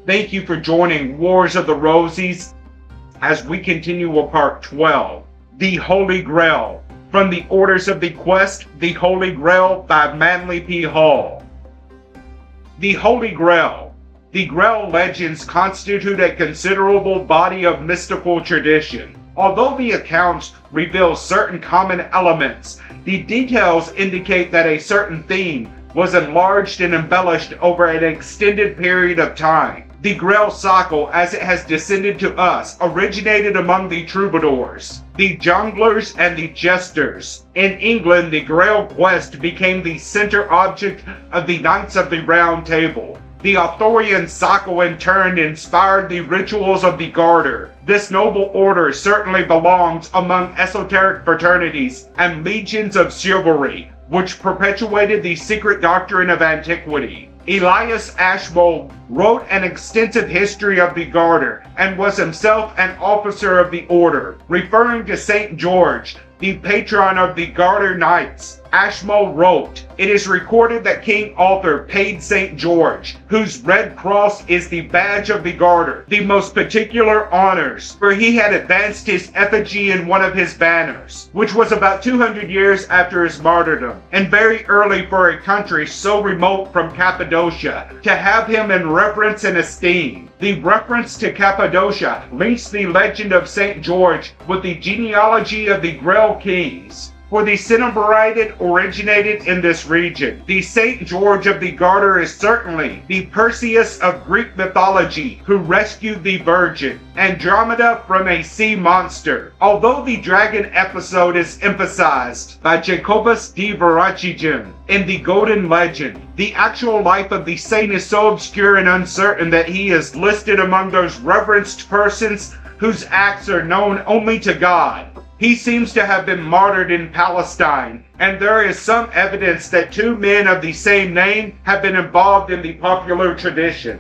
Thank you for joining Wars of the Rosies as we continue with part 12, The Holy Grail, from the Orders of the Quest The Holy Grail by Manly P. Hall. The Holy Grail. The Grail legends constitute a considerable body of mystical tradition. Although the accounts reveal certain common elements, the details indicate that a certain theme was enlarged and embellished over an extended period of time. The Grail cycle, as it has descended to us, originated among the troubadours, the jongleurs, and the jesters. In England, the Grail quest became the center object of the Knights of the Round Table. The Arthurian cycle in turn inspired the rituals of the Garter. This noble order certainly belongs among esoteric fraternities and legions of chivalry, which perpetuated the secret doctrine of antiquity. Elias Ashmole wrote an extensive history of the Garter and was himself an officer of the order. Referring to St. George, the patron of the Garter Knights, Ashmole wrote, "It is recorded that King Arthur paid St. George, whose red cross is the badge of the Garter, the most particular honors, for he had advanced his effigy in one of his banners, which was about 200 years after his martyrdom, and very early for a country so remote from Cappadocia, to have him in reverence and esteem." The reference to Cappadocia links the legend of St. George with the genealogy of the Grail kings, for the Cinnabarite originated in this region. The St. George of the Garter is certainly the Perseus of Greek mythology who rescued the Virgin, Andromeda, from a sea monster. Although the dragon episode is emphasized by Jacobus de Veracigem in the Golden Legend, the actual life of the saint is so obscure and uncertain that he is listed among those reverenced persons whose acts are known only to God. He seems to have been martyred in Palestine, and there is some evidence that two men of the same name have been involved in the popular tradition.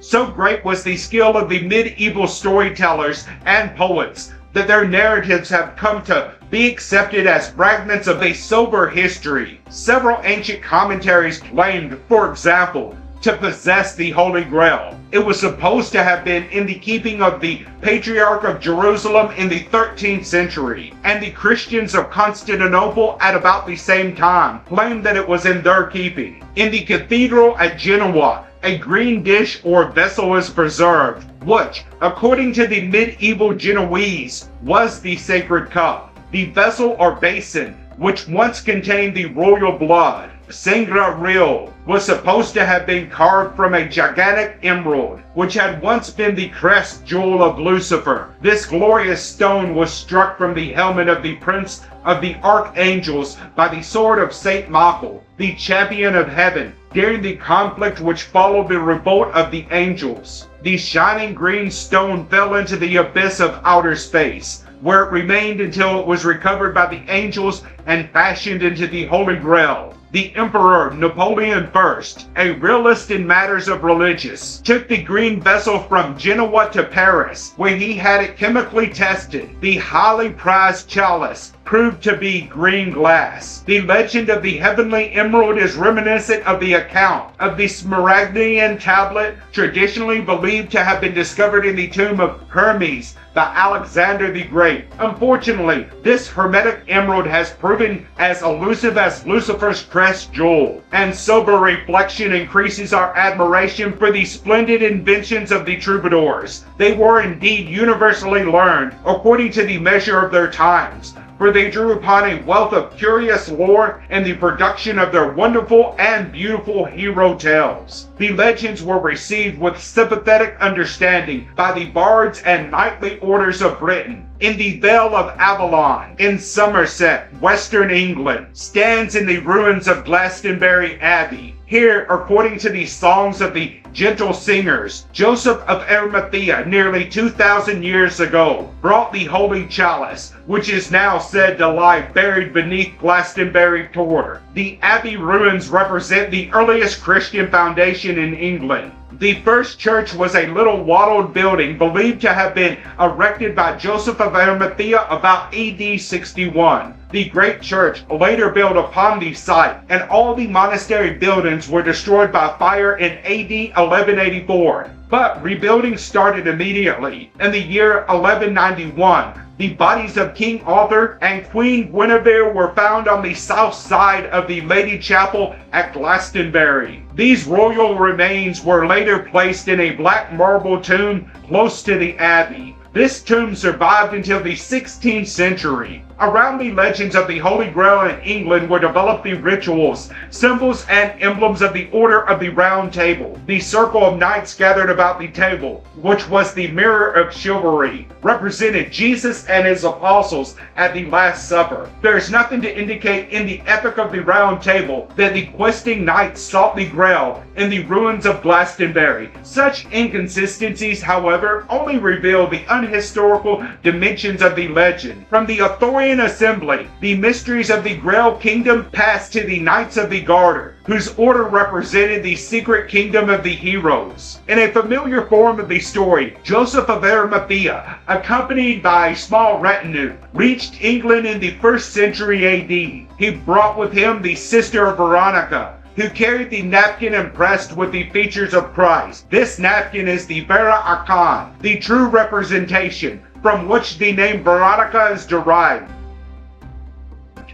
So great was the skill of the medieval storytellers and poets that their narratives have come to be accepted as fragments of a sober history. Several ancient commentaries claimed, for example, to possess the Holy Grail. It was supposed to have been in the keeping of the Patriarch of Jerusalem in the 13th century, and the Christians of Constantinople at about the same time claimed that it was in their keeping. In the cathedral at Genoa, a green dish or vessel is preserved, which, according to the medieval Genoese, was the sacred cup. The vessel or basin, which once contained the royal blood, Sangra Real, was supposed to have been carved from a gigantic emerald, which had once been the crest jewel of Lucifer. This glorious stone was struck from the helmet of the Prince of the Archangels by the sword of Saint Michael, the champion of heaven, during the conflict which followed the revolt of the angels. The shining green stone fell into the abyss of outer space, where it remained until it was recovered by the angels and fashioned into the Holy Grail. The Emperor Napoleon I, a realist in matters of religious, took the green vessel from Genoa to Paris, where he had it chemically tested. The highly prized chalice proved to be green glass. The legend of the heavenly emerald is reminiscent of the account of the Smaragdian tablet, traditionally believed to have been discovered in the tomb of Hermes by Alexander the Great. Unfortunately, this hermetic emerald has proven as elusive as Lucifer's crest jewel, and sober reflection increases our admiration for the splendid inventions of the troubadours. They were indeed universally learned, according to the measure of their times, for they drew upon a wealth of curious lore in the production of their wonderful and beautiful hero tales. The legends were received with sympathetic understanding by the bards and knightly orders of Britain. In the Vale of Avalon, in Somerset, Western England, stands in the ruins of Glastonbury Abbey. Here, according to the songs of the gentle singers, Joseph of Arimathea, nearly 2,000 years ago, brought the holy chalice, which is now said to lie buried beneath Glastonbury Tor. The abbey ruins represent the earliest Christian foundation in England. The first church was a little wattled building believed to have been erected by Joseph of Arimathea about AD 61. The great church later built upon the site, and all the monastery buildings were destroyed by fire in AD 1184. But rebuilding started immediately. In the year 1191, the bodies of King Arthur and Queen Guinevere were found on the south side of the Lady Chapel at Glastonbury. These royal remains were later placed in a black marble tomb close to the abbey. This tomb survived until the 16th century. Around the legends of the Holy Grail in England were developed the rituals, symbols, and emblems of the Order of the Round Table. The circle of knights gathered about the table, which was the mirror of chivalry, represented Jesus and his apostles at the Last Supper. There is nothing to indicate in the Epic of the Round Table that the questing knights sought the Grail in the ruins of Glastonbury. Such inconsistencies, however, only reveal the unhistorical dimensions of the legend. From the Arthurian assembly, the mysteries of the Grail Kingdom passed to the Knights of the Garter, whose order represented the secret kingdom of the heroes. In a familiar form of the story, Joseph of Arimathea, accompanied by a small retinue, reached England in the 1st century AD. He brought with him the sister of Veronica, who carried the napkin impressed with the features of Christ. This napkin is the Vera Akan, the true representation, from which the name Veronica is derived.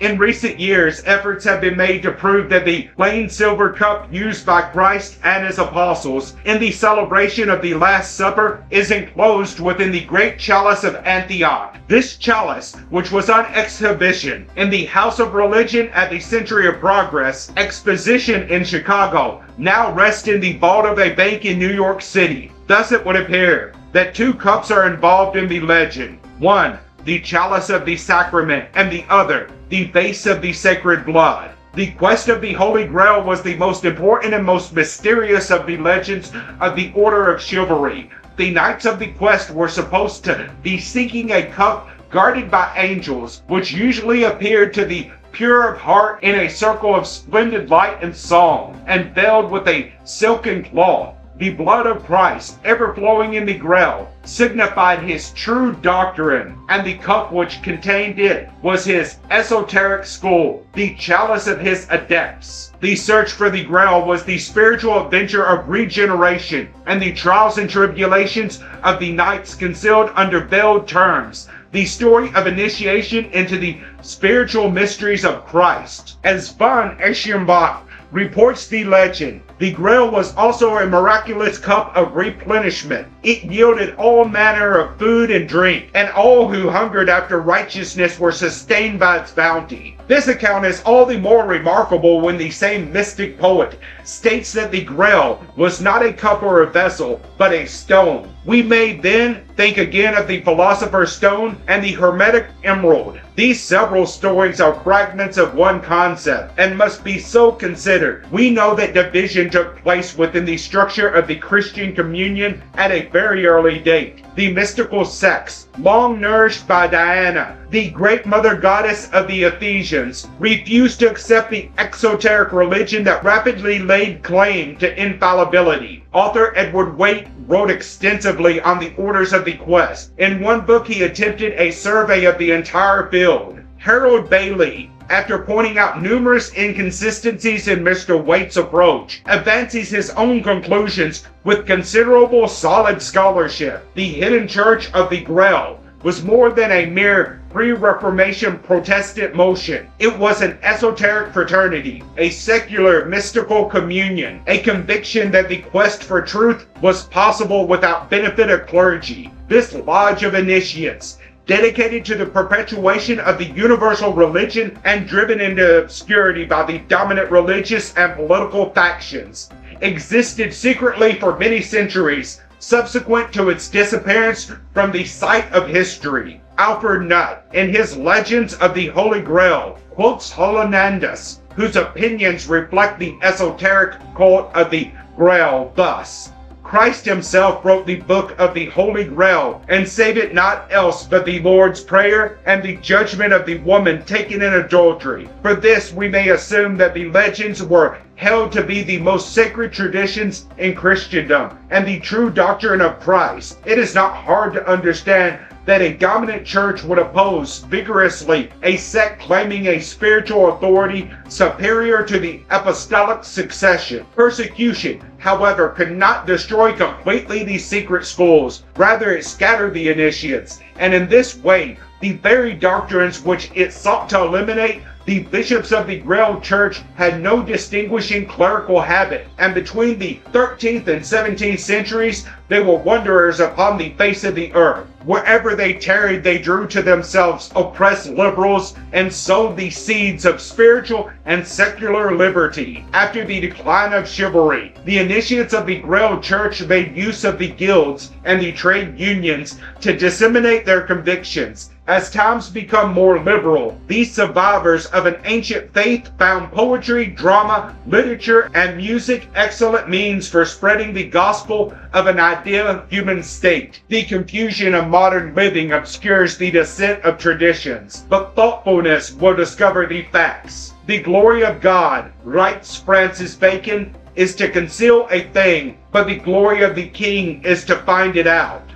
In recent years, efforts have been made to prove that the plain silver cup used by Christ and his apostles in the celebration of the Last Supper is enclosed within the great chalice of Antioch. This chalice, which was on exhibition in the House of Religion at the Century of Progress Exposition in Chicago, now rests in the vault of a bank in New York City. Thus it would appear that two cups are involved in the legend. One, the chalice of the sacrament, and the other, the vase of the sacred blood. The quest of the Holy Grail was the most important and most mysterious of the legends of the Order of Chivalry. The Knights of the Quest were supposed to be seeking a cup guarded by angels, which usually appeared to the pure of heart in a circle of splendid light and song, and veiled with a silken cloth. The blood of Christ, ever flowing in the Grail, signified his true doctrine, and the cup which contained it was his Esoteric School, the chalice of his adepts. The search for the Grail was the spiritual adventure of regeneration, and the trials and tribulations of the knights concealed under veiled terms, the story of initiation into the spiritual mysteries of Christ. As Von Eschenbach reports the legend, the Grail was also a miraculous cup of replenishment. It yielded all manner of food and drink, and all who hungered after righteousness were sustained by its bounty. This account is all the more remarkable when the same mystic poet states that the Grail was not a cup or a vessel, but a stone. We may then think again of the Philosopher's Stone and the Hermetic Emerald. These several stories are fragments of one concept, and must be so considered. We know that division took place within the structure of the Christian communion at a very early date. The mystical sects, long nourished by Diana, the great mother goddess of the Ephesians, refused to accept the exoteric religion that rapidly laid claim to infallibility. Author Edward Waite wrote extensively on the Orders of the Quest. In one book, he attempted a survey of the entire field. Harold Bailey, after pointing out numerous inconsistencies in Mr. Waite's approach, advances his own conclusions with considerable solid scholarship. The hidden church of the Grail was more than a mere pre-Reformation Protestant motion. It was an esoteric fraternity, a secular mystical communion, a conviction that the quest for truth was possible without benefit of clergy. This lodge of initiates, dedicated to the perpetuation of the universal religion and driven into obscurity by the dominant religious and political factions, existed secretly for many centuries subsequent to its disappearance from the sight of history. Alfred Nutt, in his Legends of the Holy Grail, quotes Hollanandus, whose opinions reflect the esoteric cult of the Grail thus: Christ himself wrote the book of the Holy Grail, and save it not else but the Lord's Prayer and the judgment of the woman taken in adultery. For this we may assume that the legends were held to be the most sacred traditions in Christendom and the true doctrine of Christ. It is not hard to understand that a dominant church would oppose vigorously a sect claiming a spiritual authority superior to the apostolic succession. Persecution, however, could not destroy completely these secret schools. Rather, it scattered the initiates, and in this way, the very doctrines which it sought to eliminate, the bishops of the Grail Church had no distinguishing clerical habit, and between the 13th and 17th centuries, they were wanderers upon the face of the earth. Wherever they tarried, they drew to themselves oppressed liberals and sowed the seeds of spiritual and secular liberty. After the decline of chivalry, the initiates of the Grail Church made use of the guilds and the trade unions to disseminate their convictions. As times become more liberal, these survivors of an ancient faith found poetry, drama, literature, and music excellent means for spreading the gospel of an ideal human state. The confusion of modern living obscures the descent of traditions, but thoughtfulness will discover the facts. The glory of God, writes Francis Bacon, is to conceal a thing, but the glory of the king is to find it out.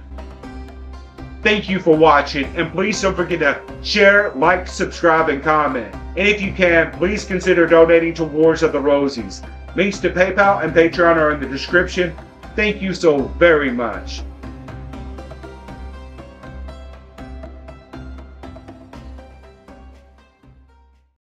Thank you for watching, and please don't forget to share, like, subscribe, and comment. And if you can, please consider donating to Wars of the Rosies. Links to PayPal and Patreon are in the description. Thank you so very much.